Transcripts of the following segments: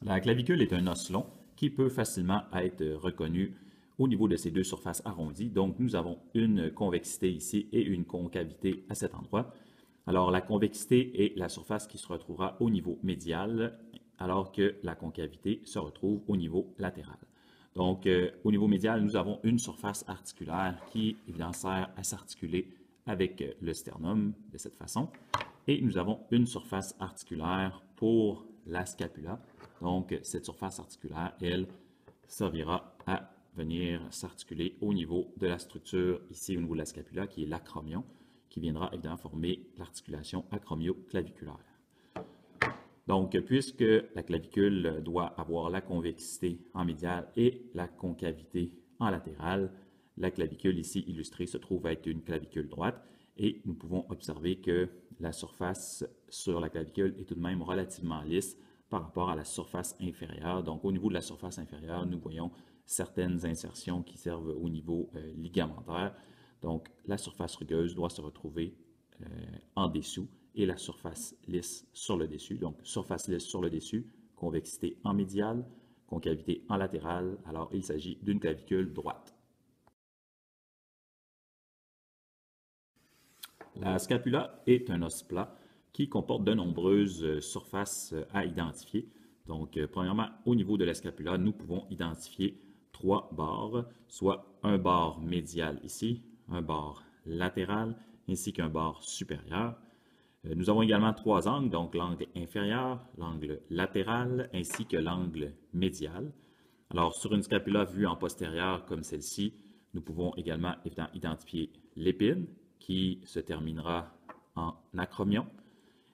La clavicule est un os long qui peut facilement être reconnu au niveau de ces deux surfaces arrondies. Donc, nous avons une convexité ici et une concavité à cet endroit. Alors, la convexité est la surface qui se retrouvera au niveau médial, alors que la concavité se retrouve au niveau latéral. Donc, au niveau médial, nous avons une surface articulaire qui, évidemment, sert à s'articuler avec le sternum de cette façon. Et nous avons une surface articulaire pour la scapula. Donc, cette surface articulaire, elle, servira à venir s'articuler au niveau de la structure ici, au niveau de la scapula, qui est l'acromion, qui viendra évidemment former l'articulation acromio-claviculaire. Donc, puisque la clavicule doit avoir la convexité en médial et la concavité en latéral, la clavicule ici illustrée se trouve être une clavicule droite et nous pouvons observer que la surface sur la clavicule est tout de même relativement lisse par rapport à la surface inférieure. Donc, au niveau de la surface inférieure, nous voyons certaines insertions qui servent au niveau ligamentaire. Donc, la surface rugueuse doit se retrouver en dessous et la surface lisse sur le dessus. Donc, surface lisse sur le dessus, convexité en médial, concavité en latéral. Alors, il s'agit d'une clavicule droite. La scapula est un os plat qui comporte de nombreuses surfaces à identifier. Donc, premièrement, au niveau de la scapula, nous pouvons identifier trois bords, soit un bord médial ici, un bord latéral, ainsi qu'un bord supérieur. Nous avons également trois angles, donc l'angle inférieur, l'angle latéral, ainsi que l'angle médial. Alors, sur une scapula vue en postérieur comme celle-ci, nous pouvons également identifier l'épine qui se terminera en acromion.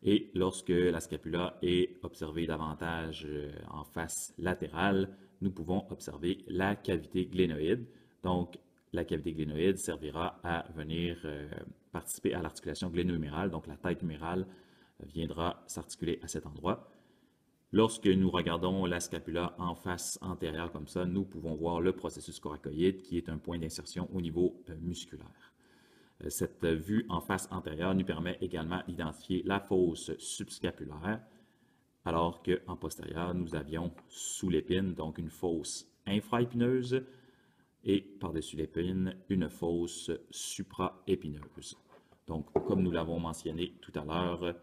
Et lorsque la scapula est observée davantage en face latérale, nous pouvons observer la cavité glénoïde. Donc, la cavité glénoïde servira à venir participer à l'articulation gléno-humérale. Donc, la tête humérale viendra s'articuler à cet endroit. Lorsque nous regardons la scapula en face antérieure comme ça, nous pouvons voir le processus coracoïde qui est un point d'insertion au niveau musculaire. Cette vue en face antérieure nous permet également d'identifier la fosse subscapulaire, alors qu'en postérieur, nous avions sous l'épine, donc une fosse infraépineuse et par-dessus l'épine, une fosse supraépineuse. Donc, comme nous l'avons mentionné tout à l'heure,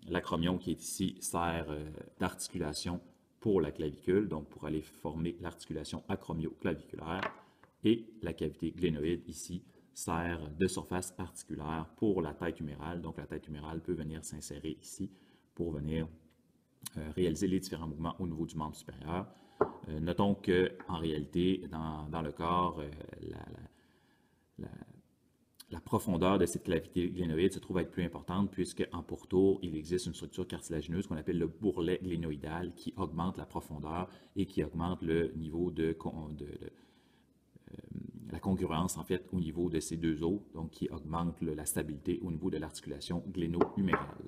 l'acromion qui est ici sert d'articulation pour la clavicule, donc pour aller former l'articulation acromio-claviculaire, et la cavité glénoïde ici sert de surface articulaire pour la tête humérale. Donc, la tête humérale peut venir s'insérer ici pour venir réaliser les différents mouvements au niveau du membre supérieur. Notons qu'en réalité, dans le corps, la profondeur de cette cavité glénoïde se trouve à être plus importante puisque en pourtour, il existe une structure cartilagineuse qu'on appelle le bourrelet glénoïdal qui augmente la profondeur et qui augmente le niveau de la congruence en fait au niveau de ces deux os, donc qui augmente la stabilité au niveau de l'articulation gléno-humérale.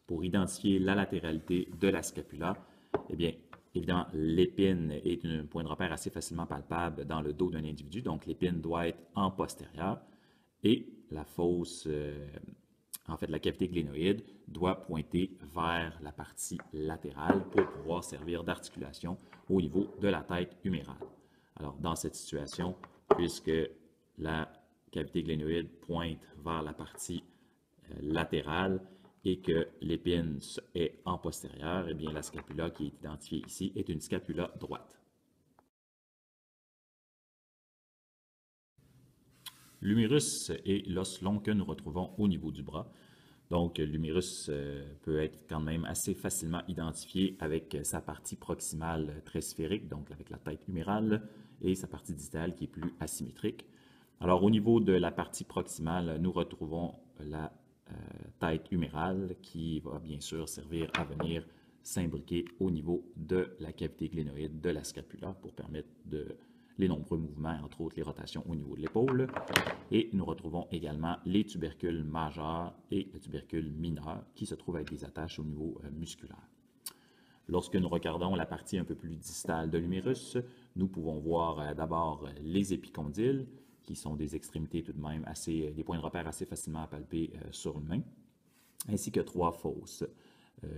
Pour identifier la latéralité de la scapula, eh bien, évidemment, l'épine est un point de repère assez facilement palpable dans le dos d'un individu, donc l'épine doit être en postérieur et la fosse, en fait, la cavité glénoïde doit pointer vers la partie latérale pour pouvoir servir d'articulation au niveau de la tête humérale. Alors, dans cette situation, puisque la cavité glénoïde pointe vers la partie latérale et que l'épine est en postérieur, eh bien, la scapula qui est identifiée ici est une scapula droite. L'humérus est l'os long que nous retrouvons au niveau du bras. Donc, l'humérus peut être quand même assez facilement identifié avec sa partie proximale très sphérique, donc avec la tête humérale, et sa partie distale qui est plus asymétrique. Alors, au niveau de la partie proximale, nous retrouvons la tête humérale qui va bien sûr servir à venir s'imbriquer au niveau de la cavité glénoïde de la scapula pour permettre les nombreux mouvements, entre autres les rotations au niveau de l'épaule. Et nous retrouvons également les tubercules majeurs et le tubercule mineur qui se trouvent avec des attaches au niveau musculaire. Lorsque nous regardons la partie un peu plus distale de l'humérus, nous pouvons voir d'abord les épicondyles, qui sont des extrémités tout de même des points de repère assez facilement à palper sur une main, ainsi que trois fosses.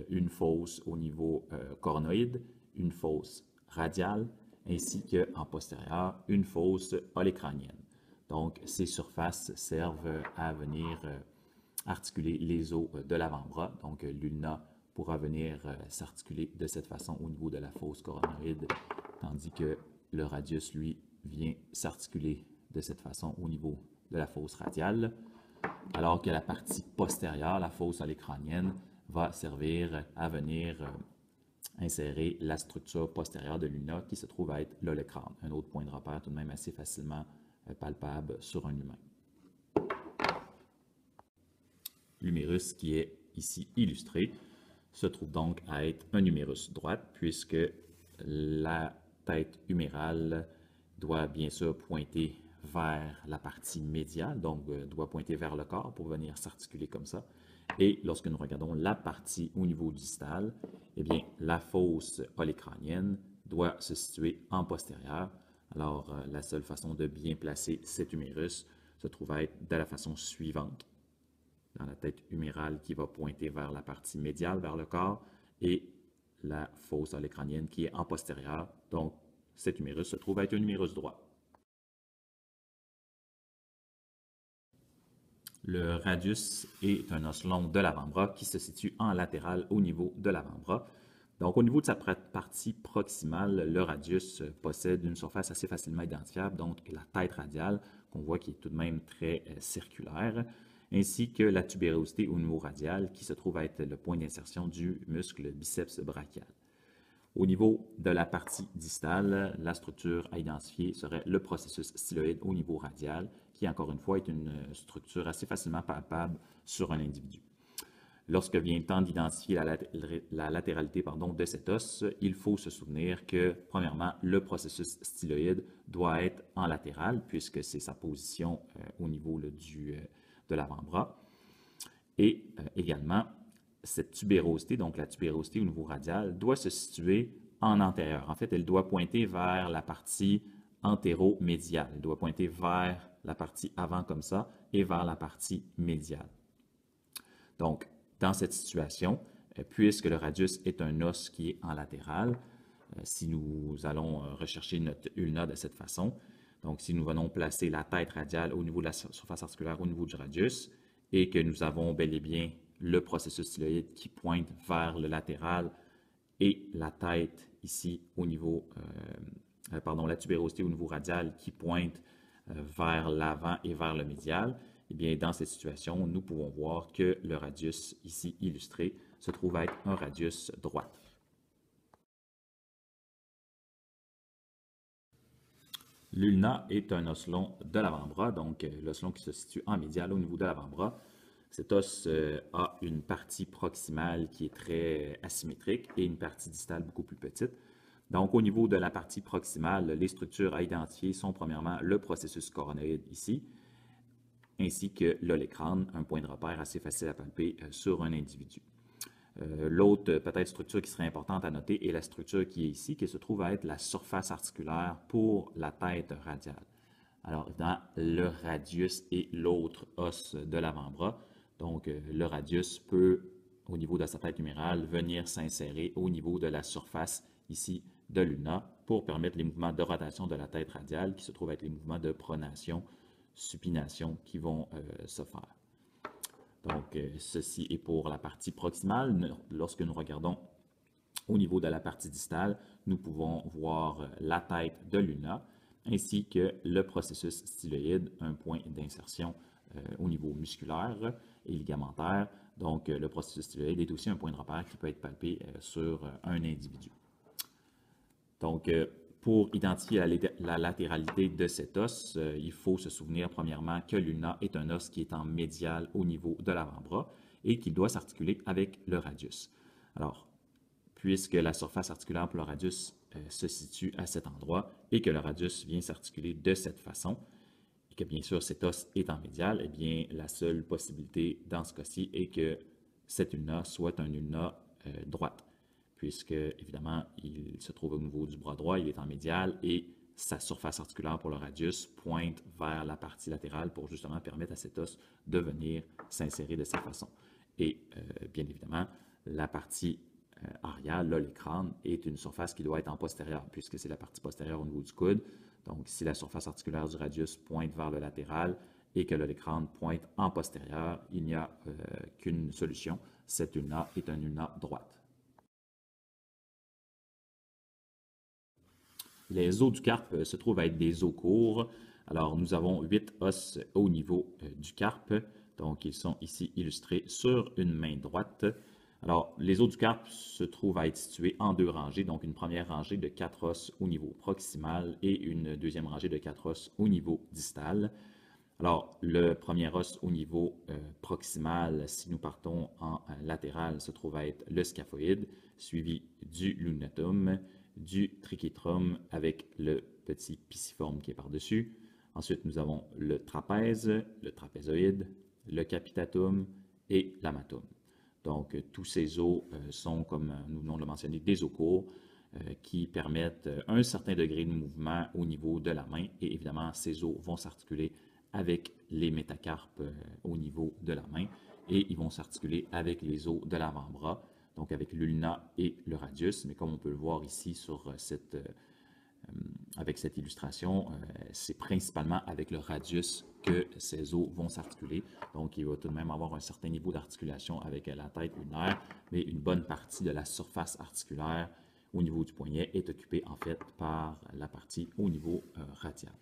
une fosse au niveau coronoïde, une fosse radiale, ainsi qu'en postérieur, une fosse olécranienne. Donc, ces surfaces servent à venir articuler les os de l'avant-bras. Donc, l'ulna pourra venir s'articuler de cette façon au niveau de la fosse coronoïde, tandis que le radius, lui, vient s'articuler de cette façon au niveau de la fosse radiale, alors que la partie postérieure, la fosse olécranienne, va servir à venir insérer la structure postérieure de l'ulna qui se trouve à être l'olécrane, un autre point de repère tout de même assez facilement palpable sur un humain. L'humérus qui est ici illustré se trouve donc à être un humérus droite puisque la tête humérale doit bien sûr pointer vers la partie médiale, donc doit pointer vers le corps pour venir s'articuler comme ça. Et lorsque nous regardons la partie au niveau distal, eh bien, la fosse olécranienne doit se situer en postérieur. Alors, la seule façon de bien placer cet humérus se trouve à être de la façon suivante. Dans la tête humérale qui va pointer vers la partie médiale, vers le corps, et la fosse olécranienne qui est en postérieur. Donc, cet humérus se trouve à être un humérus droit. Le radius est un os long de l'avant-bras qui se situe en latéral au niveau de l'avant-bras. Donc, au niveau de sa partie proximale, le radius possède une surface assez facilement identifiable, donc la tête radiale, qu'on voit qui est tout de même très circulaire, ainsi que la tubérosité au niveau radial, qui se trouve à être le point d'insertion du muscle biceps brachial. Au niveau de la partie distale, la structure à identifier serait le processus styloïde au niveau radial, qui, encore une fois, est une structure assez facilement palpable sur un individu. Lorsque vient le temps d'identifier la latéralité de cet os, il faut se souvenir que, premièrement, le processus styloïde doit être en latéral, puisque c'est sa position au niveau de l'avant-bras. Et également, cette tubérosité, donc la tubérosité au niveau radial, doit se situer en antérieur. En fait, elle doit pointer vers la partie antéro-médiale. Elle doit pointer vers la partie avant comme ça et vers la partie médiale. Donc, dans cette situation, puisque le radius est un os qui est en latéral, si nous allons rechercher notre ulna de cette façon, donc si nous venons placer la tête radiale au niveau de la surface articulaire au niveau du radius et que nous avons bel et bien le processus styloïde qui pointe vers le latéral et la tête ici au niveau, la tubérosité au niveau radial qui pointe vers l'avant et vers le médial, eh bien, dans cette situation, nous pouvons voir que le radius ici illustré se trouve à être un radius droite. L'ulna est un os long de l'avant-bras, donc l'os long qui se situe en médial au niveau de l'avant-bras. Cet os a une partie proximale qui est très asymétrique et une partie distale beaucoup plus petite. Donc, au niveau de la partie proximale, les structures à identifier sont premièrement le processus coronoïde ici, ainsi que l'olécrane, un point de repère assez facile à palper sur un individu. L'autre peut-être structure qui serait importante à noter est la structure qui est ici, qui se trouve à être la surface articulaire pour la tête radiale. Alors, dans le radius et l'autre os de l'avant-bras, donc le radius peut, au niveau de sa tête humérale, venir s'insérer au niveau de la surface ici de l'ulna pour permettre les mouvements de rotation de la tête radiale qui se trouvent être les mouvements de pronation, supination qui vont se faire. Donc, ceci est pour la partie proximale. Lorsque nous regardons au niveau de la partie distale, nous pouvons voir la tête de l'ulna ainsi que le processus styloïde, un point d'insertion au niveau musculaire et ligamentaire. Donc, le processus styloïde est aussi un point de repère qui peut être palpé sur un individu. Donc, pour identifier la latéralité de cet os, il faut se souvenir premièrement que l'ulna est un os qui est en médial au niveau de l'avant-bras et qu'il doit s'articuler avec le radius. Alors, puisque la surface articulaire pour le radius se situe à cet endroit et que le radius vient s'articuler de cette façon, et que bien sûr cet os est en médial, eh bien la seule possibilité dans ce cas-ci est que cet ulna soit un ulna droite, puisque évidemment il se trouve au niveau du bras droit, il est en médial et sa surface articulaire pour le radius pointe vers la partie latérale pour justement permettre à cet os de venir s'insérer de cette façon. Et bien évidemment, la partie arrière, là, l'écran, est une surface qui doit être en postérieur, puisque c'est la partie postérieure au niveau du coude. Donc, si la surface articulaire du radius pointe vers le latéral et que l'écran pointe en postérieur, il n'y a qu'une solution. Cette ulna est une ulna droite. Les os du carpe se trouvent à être des os courts. Alors, nous avons 8 os au niveau du carpe. Donc, ils sont ici illustrés sur une main droite. Alors, les os du carpe se trouvent à être situés en 2 rangées. Donc, une première rangée de 4 os au niveau proximal et une deuxième rangée de 4 os au niveau distal. Alors, le premier os au niveau proximal, si nous partons en latéral, se trouve à être le scaphoïde, suivi du lunatum, du trichétrum avec le petit pisiforme qui est par-dessus. Ensuite, nous avons le trapézoïde, le capitatum et l'amatum. Donc, tous ces os sont, comme nous venons de le mentionner, des os courts qui permettent un certain degré de mouvement au niveau de la main. Et évidemment, ces os vont s'articuler avec les métacarpes au niveau de la main et ils vont s'articuler avec les os de l'avant-bras, donc avec l'ulna et le radius. Mais comme on peut le voir ici avec cette illustration, c'est principalement avec le radius que ces os vont s'articuler. Donc, il va tout de même avoir un certain niveau d'articulation avec la tête ulnaire, mais une bonne partie de la surface articulaire au niveau du poignet est occupée en fait par la partie au niveau radial.